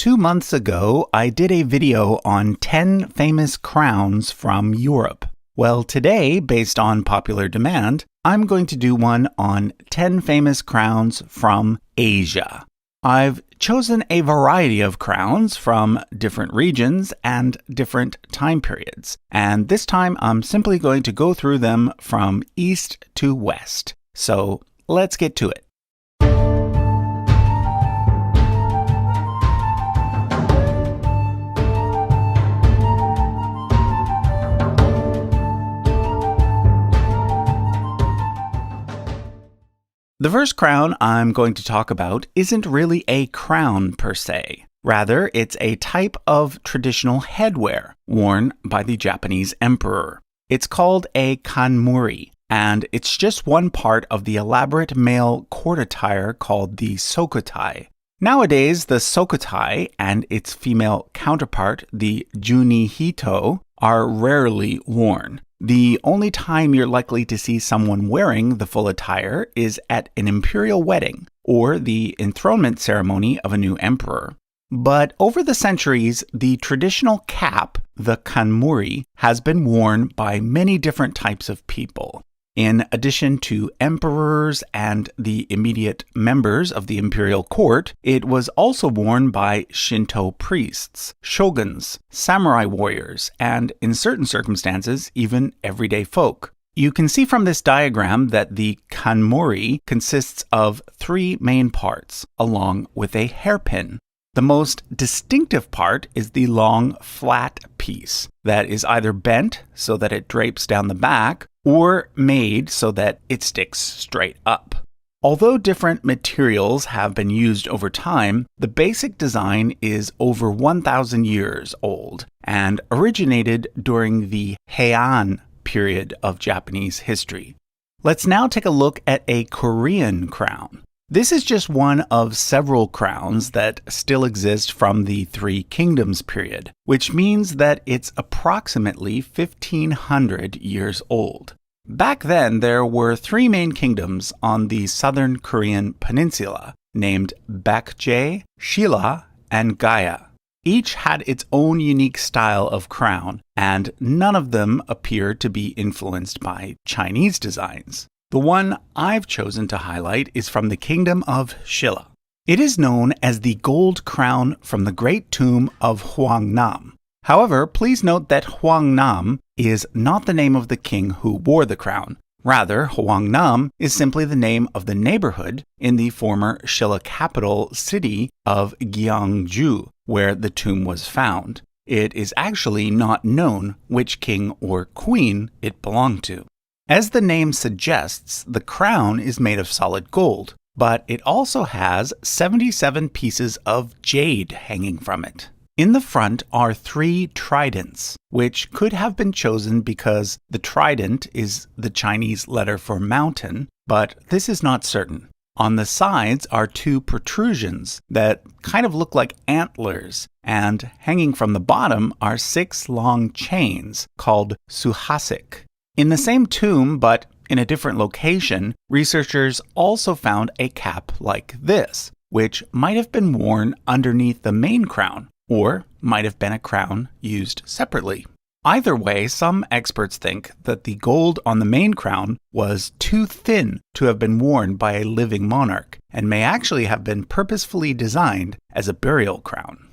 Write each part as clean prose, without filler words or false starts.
2 months ago, I did a video on 10 famous crowns from Europe. Well, today, based on popular demand, I'm going to do one on 10 famous crowns from Asia. I've chosen a variety of crowns from different regions and different time periods, and this time I'm simply going to go through them from east to west. So let's get to it. The first crown I'm going to talk about isn't really a crown per se. Rather, it's a type of traditional headwear worn by the Japanese emperor. It's called a kanmuri, and it's just one part of the elaborate male court attire called the sokotai. Nowadays, the sokotai and its female counterpart, the junihito, are rarely worn. The only time you're likely to see someone wearing the full attire is at an imperial wedding or the enthronement ceremony of a new emperor. But over the centuries, the traditional cap, the kanmuri, has been worn by many different types of people. In addition to emperors and the immediate members of the imperial court, it was also worn by Shinto priests, shoguns, samurai warriors, and in certain circumstances, even everyday folk. You can see from this diagram that the kanmuri consists of 3 main parts, along with a hairpin. The most distinctive part is the long, flat piece that is either bent so that it drapes down the back or made so that it sticks straight up. Although different materials have been used over time, the basic design is over 1,000 years old and originated during the Heian period of Japanese history. Let's now take a look at a Korean crown. This is just one of several crowns that still exist from the Three Kingdoms period, which means that it's approximately 1,500 years old. Back then, there were 3 main kingdoms on the southern Korean peninsula, named Baekje, Shilla, and Gaya. Each had its own unique style of crown, and none of them appear to be influenced by Chinese designs. The one I've chosen to highlight is from the kingdom of Shilla. It is known as the gold crown from the great tomb of Hwangnam. However, please note that Hwangnam is not the name of the king who wore the crown. Rather, Hwangnam is simply the name of the neighborhood in the former Shilla capital city of Gyeongju, where the tomb was found. It is actually not known which king or queen it belonged to. As the name suggests, the crown is made of solid gold, but it also has 77 pieces of jade hanging from it. In the front are 3 tridents, which could have been chosen because the trident is the Chinese letter for mountain, but this is not certain. On the sides are 2 protrusions that kind of look like antlers, and hanging from the bottom are 6 long chains called suhasik. In the same tomb, but in a different location, researchers also found a cap like this, which might have been worn underneath the main crown, or might have been a crown used separately. Either way, some experts think that the gold on the main crown was too thin to have been worn by a living monarch, and may actually have been purposefully designed as a burial crown.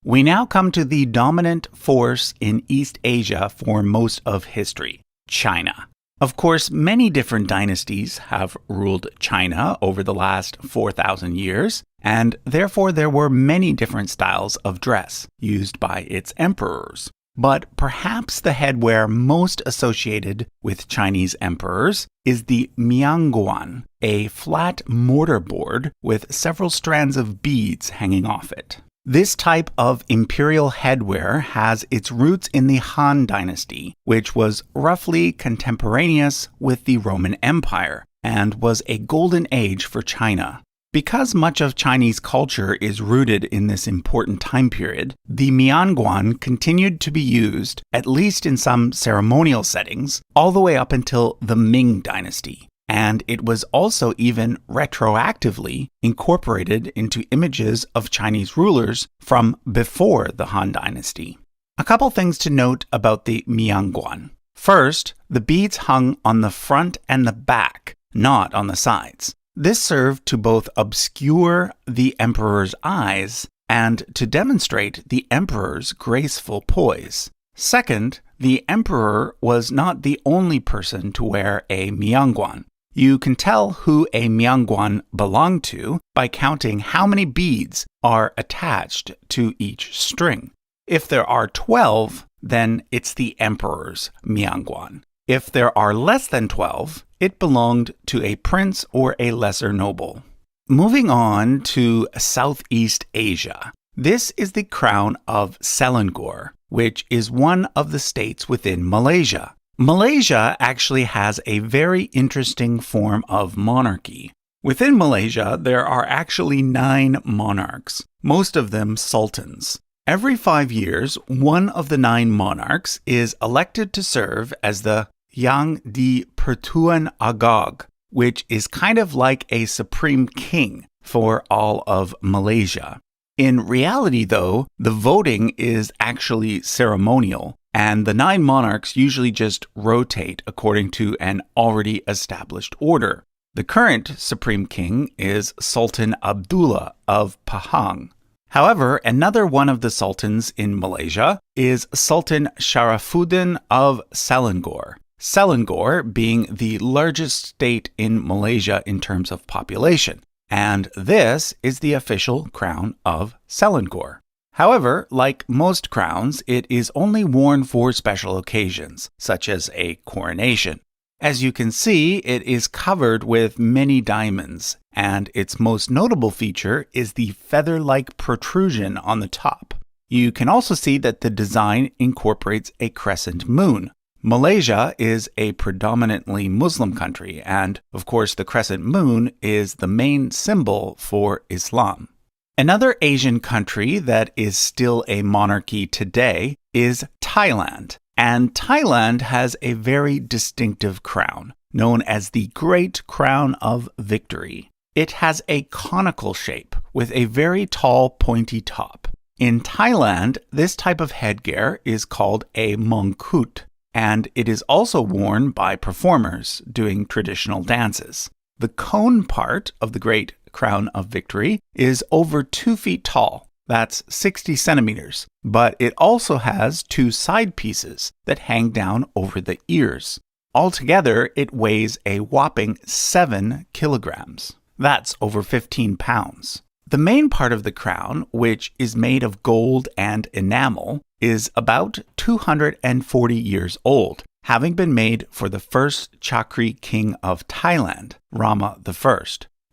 We now come to the dominant force in East Asia for most of history. China. Of course, many different dynasties have ruled China over the last 4,000 years, and therefore there were many different styles of dress used by its emperors. But perhaps the headwear most associated with Chinese emperors is the mianguan, a flat mortar board with several strands of beads hanging off it. This type of imperial headwear has its roots in the Han Dynasty, which was roughly contemporaneous with the Roman Empire and was a golden age for China. Because much of Chinese culture is rooted in this important time period, the mianguan continued to be used, at least in some ceremonial settings, all the way up until the Ming Dynasty. and it was also even retroactively incorporated into images of Chinese rulers from before the Han Dynasty. A couple things to note about the Miangguan. First, the beads hung on the front and the back, not on the sides. This served to both obscure the emperor's eyes and to demonstrate the emperor's graceful poise. Second, the emperor was not the only person to wear a Miangguan. You can tell who a Miangguan belonged to by counting how many beads are attached to each string. If there are 12, then it's the emperor's Miangguan. If there are less than 12, it belonged to a prince or a lesser noble. Moving on to Southeast Asia. This is the crown of Selangor, which is one of the states within Malaysia. Malaysia actually has a very interesting form of monarchy. Within Malaysia, there are actually 9 monarchs, most of them sultans. Every 5 years, one of the 9 monarchs is elected to serve as the Yang di Pertuan Agong, which is kind of like a supreme king for all of Malaysia. In reality, though, the voting is actually ceremonial, and the 9 monarchs usually just rotate according to an already established order. The current supreme king is Sultan Abdullah of Pahang. However, another one of the sultans in Malaysia is Sultan Sharafuddin of Selangor. Selangor being the largest state in Malaysia in terms of population, and this is the official crown of Selangor. However, like most crowns, it is only worn for special occasions, such as a coronation. As you can see, it is covered with many diamonds, and its most notable feature is the feather-like protrusion on the top. You can also see that the design incorporates a crescent moon. Malaysia is a predominantly Muslim country, and of course the crescent moon is the main symbol for Islam. Another Asian country that is still a monarchy today is Thailand. And Thailand has a very distinctive crown, known as the Great Crown of Victory. It has a conical shape with a very tall, pointy top. In Thailand, this type of headgear is called a mongkut, and it is also worn by performers doing traditional dances. The cone part of the Great Crown of Victory is over 2 feet tall. That's 60 centimeters, but it also has 2 side pieces that hang down over the ears. Altogether, it weighs a whopping 7 kilograms. That's over 15 pounds. The main part of the crown, which is made of gold and enamel, is about 240 years old, having been made for the first Chakri king of Thailand, Rama I.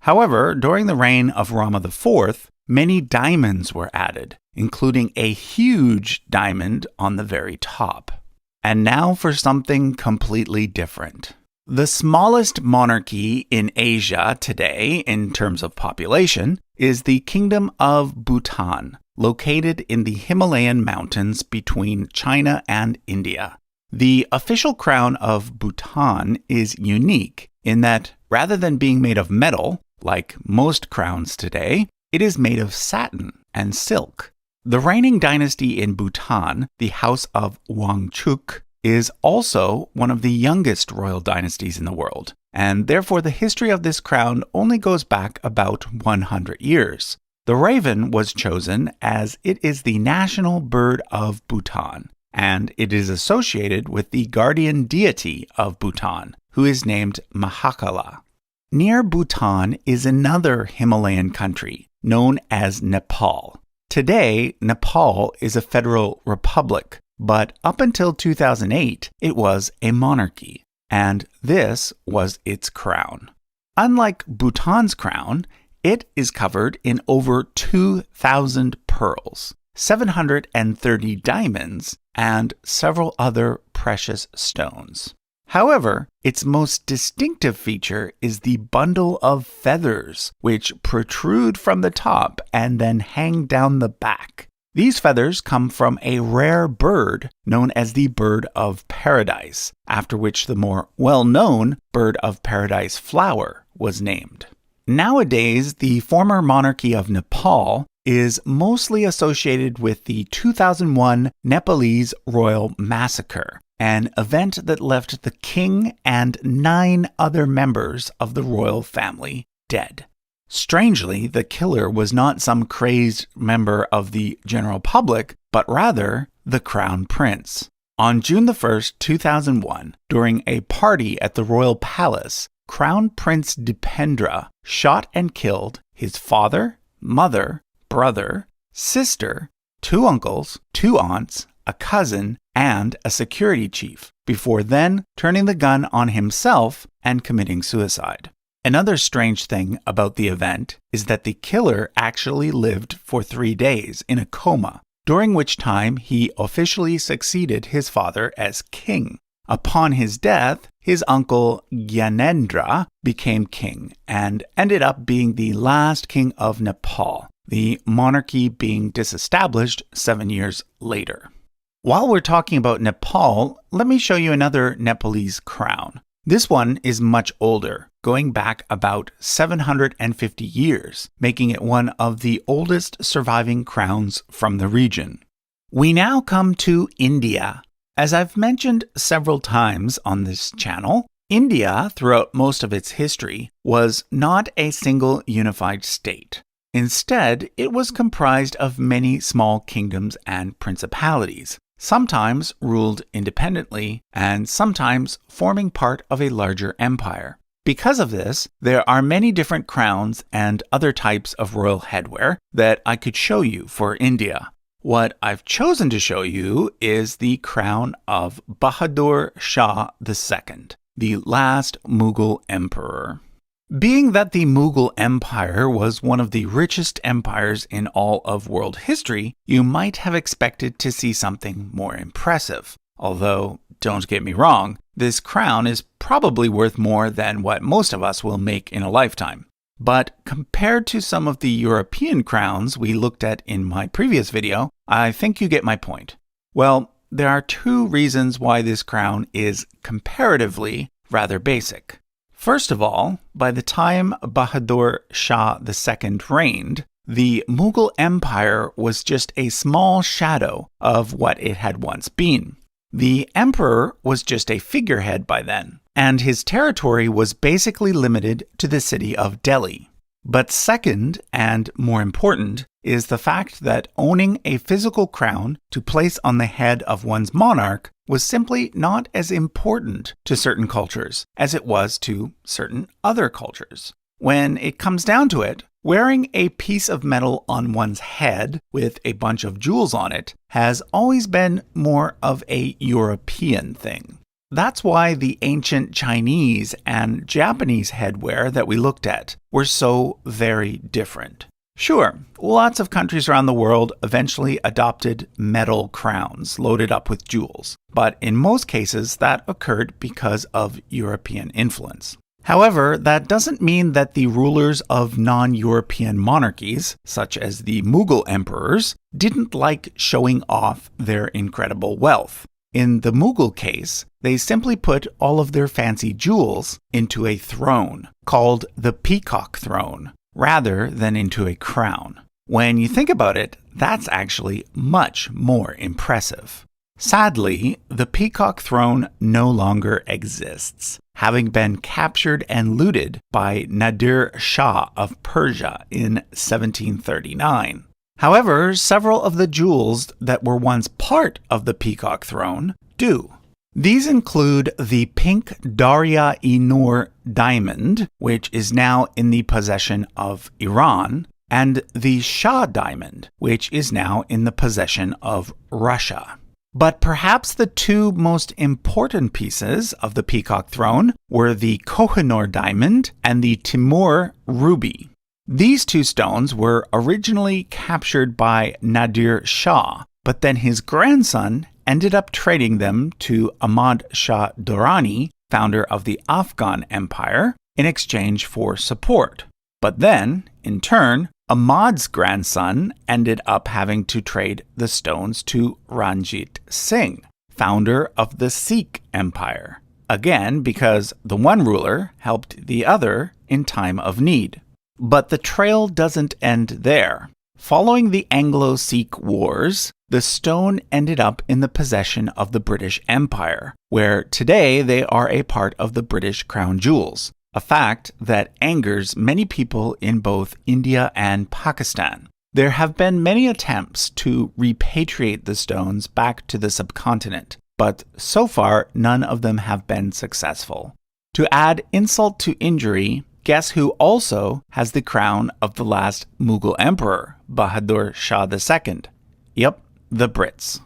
However, during the reign of Rama IV, many diamonds were added, including a huge diamond on the very top. And now for something completely different. The smallest monarchy in Asia today, in terms of population, is the Kingdom of Bhutan, located in the Himalayan mountains between China and India. The official crown of Bhutan is unique in that rather than being made of metal, like most crowns today, it is made of satin and silk. The reigning dynasty in Bhutan, the House of Wangchuck, is also one of the youngest royal dynasties in the world, and therefore the history of this crown only goes back about 100 years. The raven was chosen as it is the national bird of Bhutan, and it is associated with the guardian deity of Bhutan, who is named Mahakala. Near Bhutan is another Himalayan country, known as Nepal. Today, Nepal is a federal republic, but up until 2008, it was a monarchy, and this was its crown. Unlike Bhutan's crown, it is covered in over 2,000 pearls, 730 diamonds, and several other precious stones. However, its most distinctive feature is the bundle of feathers, which protrude from the top and then hang down the back. These feathers come from a rare bird known as the bird of paradise, after which the more well-known bird of paradise flower was named. Nowadays, the former monarchy of Nepal is mostly associated with the 2001 Nepalese royal massacre, an event that left the king and 9 other members of the royal family dead. Strangely, the killer was not some crazed member of the general public, but rather the crown prince. On June 1st, 2001, during a party at the royal palace, Crown Prince Dipendra shot and killed his father, mother, brother, sister, 2 uncles, 2 aunts, a cousin, and a security chief, before then turning the gun on himself and committing suicide. Another strange thing about the event is that the killer actually lived for 3 days in a coma, during which time he officially succeeded his father as king. Upon his death, his uncle Gyanendra became king and ended up being the last king of Nepal, the monarchy being disestablished 7 years later. While we're talking about Nepal, let me show you another Nepalese crown. This one is much older, going back about 750 years, making it one of the oldest surviving crowns from the region. We now come to India. As I've mentioned several times on this channel, India, throughout most of its history, was not a single unified state. Instead, it was comprised of many small kingdoms and principalities, sometimes ruled independently and sometimes forming part of a larger empire. Because of this, there are many different crowns and other types of royal headwear that I could show you for India. What I've chosen to show you is the crown of Bahadur Shah II, the last Mughal emperor. Being that the Mughal Empire was one of the richest empires in all of world history, you might have expected to see something more impressive. Although, don't get me wrong, this crown is probably worth more than what most of us will make in a lifetime. But compared to some of the European crowns we looked at in my previous video, I think you get my point. Well, there are 2 reasons why this crown is comparatively rather basic. First of all, by the time Bahadur Shah II reigned, the Mughal Empire was just a small shadow of what it had once been. The emperor was just a figurehead by then, and his territory was basically limited to the city of Delhi. But second, and more important, is the fact that owning a physical crown to place on the head of one's monarch was simply not as important to certain cultures as it was to certain other cultures. When it comes down to it, wearing a piece of metal on one's head with a bunch of jewels on it has always been more of a European thing. That's why the ancient Chinese and Japanese headwear that we looked at were so very different. Sure, lots of countries around the world eventually adopted metal crowns loaded up with jewels, but in most cases that occurred because of European influence. However, that doesn't mean that the rulers of non-European monarchies, such as the Mughal emperors, didn't like showing off their incredible wealth. In the Mughal case, they simply put all of their fancy jewels into a throne, called the Peacock Throne, rather than into a crown. When you think about it, that's actually much more impressive. Sadly, the Peacock Throne no longer exists, having been captured and looted by Nadir Shah of Persia in 1739. However, several of the jewels that were once part of the Peacock Throne do. These include the pink Darya-e-Noor diamond, which is now in the possession of Iran, and the Shah diamond, which is now in the possession of Russia. But perhaps the 2 most important pieces of the Peacock Throne were the Kohinoor diamond and the Timur ruby. These 2 stones were originally captured by Nadir Shah, but then his grandson ended up trading them to Ahmad Shah Durrani, founder of the Afghan Empire, in exchange for support. But then, in turn, Ahmad's grandson ended up having to trade the stones to Ranjit Singh, founder of the Sikh Empire. Again, because the one ruler helped the other in time of need. But the trail doesn't end there. Following the Anglo-Sikh Wars, the stone ended up in the possession of the British Empire, where today they are a part of the British Crown Jewels, a fact that angers many people in both India and Pakistan. There have been many attempts to repatriate the stones back to the subcontinent, but so far none of them have been successful. To add insult to injury, guess who also has the crown of the last Mughal emperor, Bahadur Shah II? Yep, the Brits.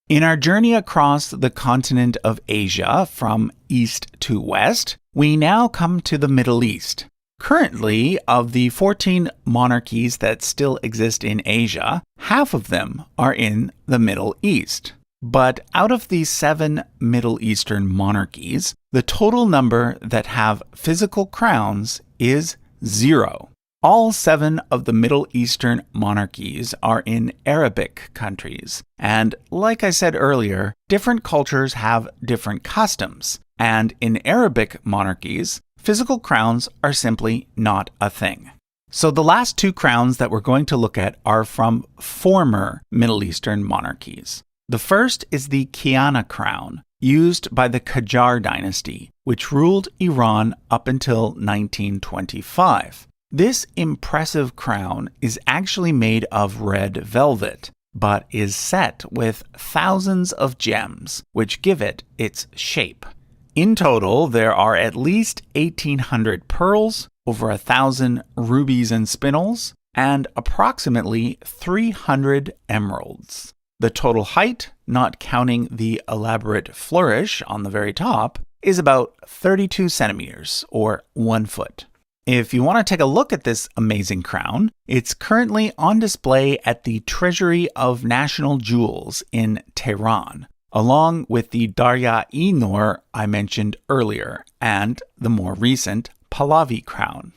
In our journey across the continent of Asia from east to west, we now come to the Middle East. Currently, of the 14 monarchies that still exist in Asia, half of them are in the Middle East. But out of these 7 Middle Eastern monarchies, the total number that have physical crowns is 0. All 7 of the Middle Eastern monarchies are in Arabic countries. And like I said earlier, different cultures have different customs. And in Arabic monarchies, physical crowns are simply not a thing. So the last 2 crowns that we're going to look at are from former Middle Eastern monarchies. The first is the Kiana crown, used by the Qajar dynasty, which ruled Iran up until 1925. This impressive crown is actually made of red velvet, but is set with thousands of gems, which give it its shape. In total, there are at least 1,800 pearls, over 1,000 rubies and spinels, and approximately 300 emeralds. The total height, not counting the elaborate flourish on the very top, is about 32 centimeters, or 1 foot. If you want to take a look at this amazing crown, it's currently on display at the Treasury of National Jewels in Tehran, along with the Darya-e-Noor I mentioned earlier, and the more recent Pahlavi crown.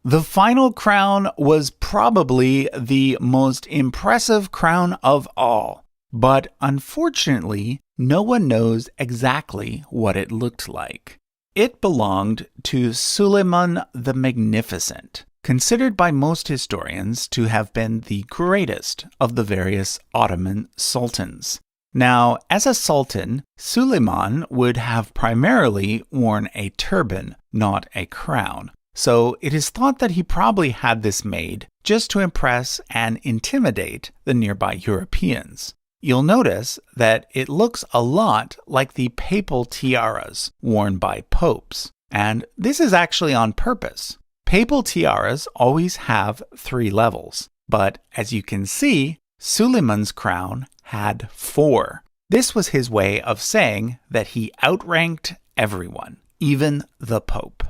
The final crown was probably the most impressive crown of all, but unfortunately, no one knows exactly what it looked like. It belonged to Suleiman the Magnificent, considered by most historians to have been the greatest of the various Ottoman sultans. Now, as a sultan, Suleiman would have primarily worn a turban, not a crown. So it is thought that he probably had this made just to impress and intimidate the nearby Europeans. You'll notice that it looks a lot like the papal tiaras worn by popes. And this is actually on purpose. Papal tiaras always have 3 levels, but as you can see, Suleiman's crown had 4. This was his way of saying that he outranked everyone, even the Pope.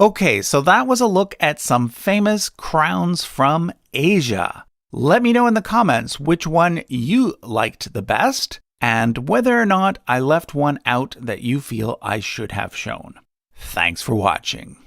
Okay, so that was a look at some famous crowns from Asia. Let me know in the comments which one you liked the best and whether or not I left one out that you feel I should have shown. Thanks for watching.